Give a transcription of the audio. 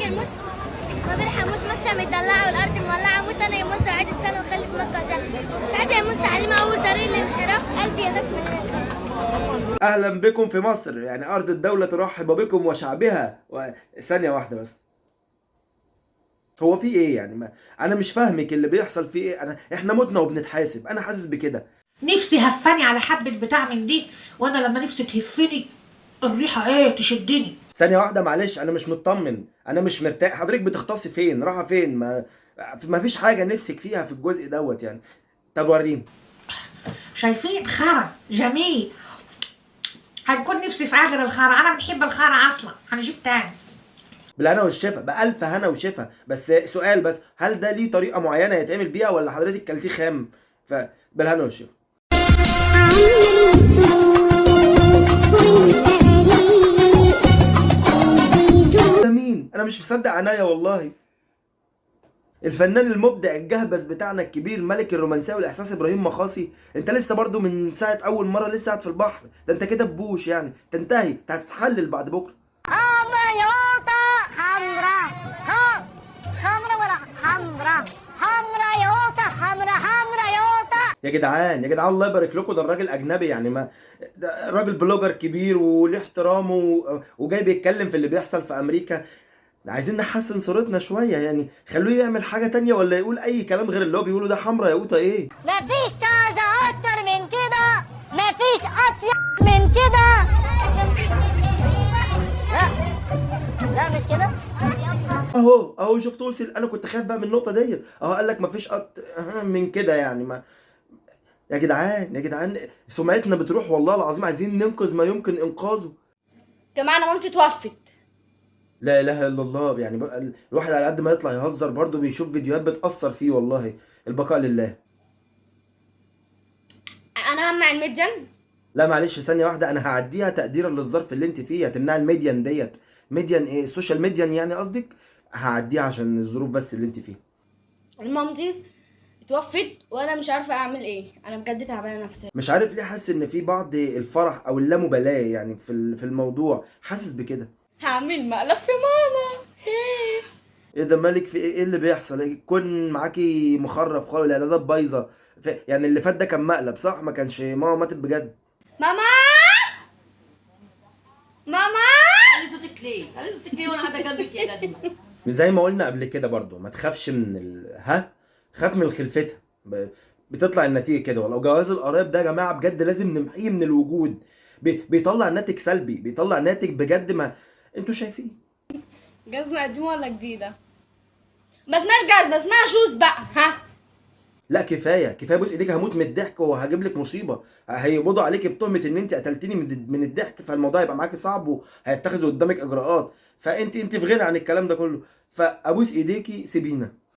المش ما بيرحموش، ماشيه مدلعه والارض مولعه، موت انا يمص عيد السنه وخلي في مكه شهر، مش عايزه يمص علينا اول طريق للانحراف، قلبي يا ناس من الناس. اهلا بكم في مصر، يعني ارض الدولة ترحب بكم وشعبها ثانية واحدة بس. هو في ايه يعني؟ ما انا مش فاهمك اللي بيحصل فيه ايه. احنا متنا وبنتحاسب، انا حاسس بكده. نفسي هفاني على حبة بتاع من دي، وانا لما نفسي تهفني الريحة ايه تشدني. ثانية واحدة معلش، انا مش مطمن، انا مش مرتاح. حضرتك بتختصي فين؟ رايحة فين؟ ما فيش حاجة نفسك فيها في الجزء دوت يعني. طب وريني. شايفين خرا جميل؟ هنكون نفسي في اخر الخرا، انا بنحب الخرا اصلا، هنجيب تاني. بالهنا والشفا، بألف هنا وشفا. بس سؤال بس، هل ده ليه طريقة معينة يتعمل بيها ولا حضرتك كلتيه خام؟ فبالهنا والشفا. ده مين؟ انا مش مصدق عينيا والله. الفنان المبدع الجهبذ بتاعنا الكبير، ملك الرومانسيه والاحساس، ابراهيم مخاصي. انت لسه برضو من ساعه اول مره لسه قاعد في البحر؟ ده انت كده ببوش يعني، تنتهي، انت هتتحلل بعد بكره. يوطا حمراء، خمرة ولا حمراء، حمراء يوطا، حمراء يوطا. يا جدعان يا جدعان، الله يبارك لكم، ده الراجل اجنبي يعني، ما ده راجل بلوجر كبير وليه احترامه وجاي بيتكلم في اللي بيحصل في امريكا. عايزين نحسن صورتنا شويه يعني، خلوه يعمل حاجه تانية ولا يقول اي كلام غير اللي هو بيقوله ده. حمرا يا قوطه ايه؟ مفيش كذا اكتر من كده، مفيش اطيب من كده. لا مش كده. اهو شفت وصل. انا كنت خايف بقى من النقطه ديت. اهو قال لك مفيش من كده يعني. ما يا جدعان يا جدعان، سمعتنا بتروح والله العظيم، عايزين ننقذ ما يمكن انقاذه. جماعة انا مامتي توفت. لا اله الا الله. يعني بقى الواحد على قد ما يطلع يهزر برضه بيشوف فيديوهات بتأثر فيه والله. البقاء لله. انا همنع الميديان. لا معلش ثانية واحدة، انا هعديها تقديرا للظرف اللي انت فيه. هتمنع الميديان ديت؟ ميديان ايه؟ السوشيال ميديان يعني قصدك؟ هعديها عشان الظروف بس اللي انت فيه. مامتي توفت وانا مش عارفه اعمل ايه، انا بجد تعبانه نفسيا. مش عارف ليه حاسس ان في بعض الفرح او اللامبالاة يعني في الموضوع، حاسس بكده. هعمل مقلب في ماما. ايه ده؟ مالك في ايه؟ ايه اللي بيحصل؟ يكون معاكي مخرف خالص، الاعدادات بايظه. يعني اللي فات ده كان مقلب صح؟ ما كانش ماما ماتت بجد؟ ماما ماما علي صوتك ليه؟ علي صوتك ليه وانا قاعده جنبك يا جزمه؟ زي ما قلنا قبل كده برضو، ما تخافش من خاف من خلفتها. بتطلع النتيجه كده. ولو جواز القرايب ده يا جماعه بجد لازم نمحيه من الوجود. بيطلع ناتج سلبي، بيطلع ناتج بجد ما انتوا شايفين. جزمه قديمه ولا جديده؟ ما اسمهاش جزمه، اسمها شوز بقى. ها لا كفايه كفايه، بص ايديك هموت من الضحك وهجيب لك مصيبه. هيقبضوا عليكي بتهمه ان انت قتلتيني من الضحك، فالموضوع يبقى معاكي صعب وهيتخذوا قدامك اجراءات. فانت في غنى عن الكلام ده كله. فابوس ايديكي سيبينا.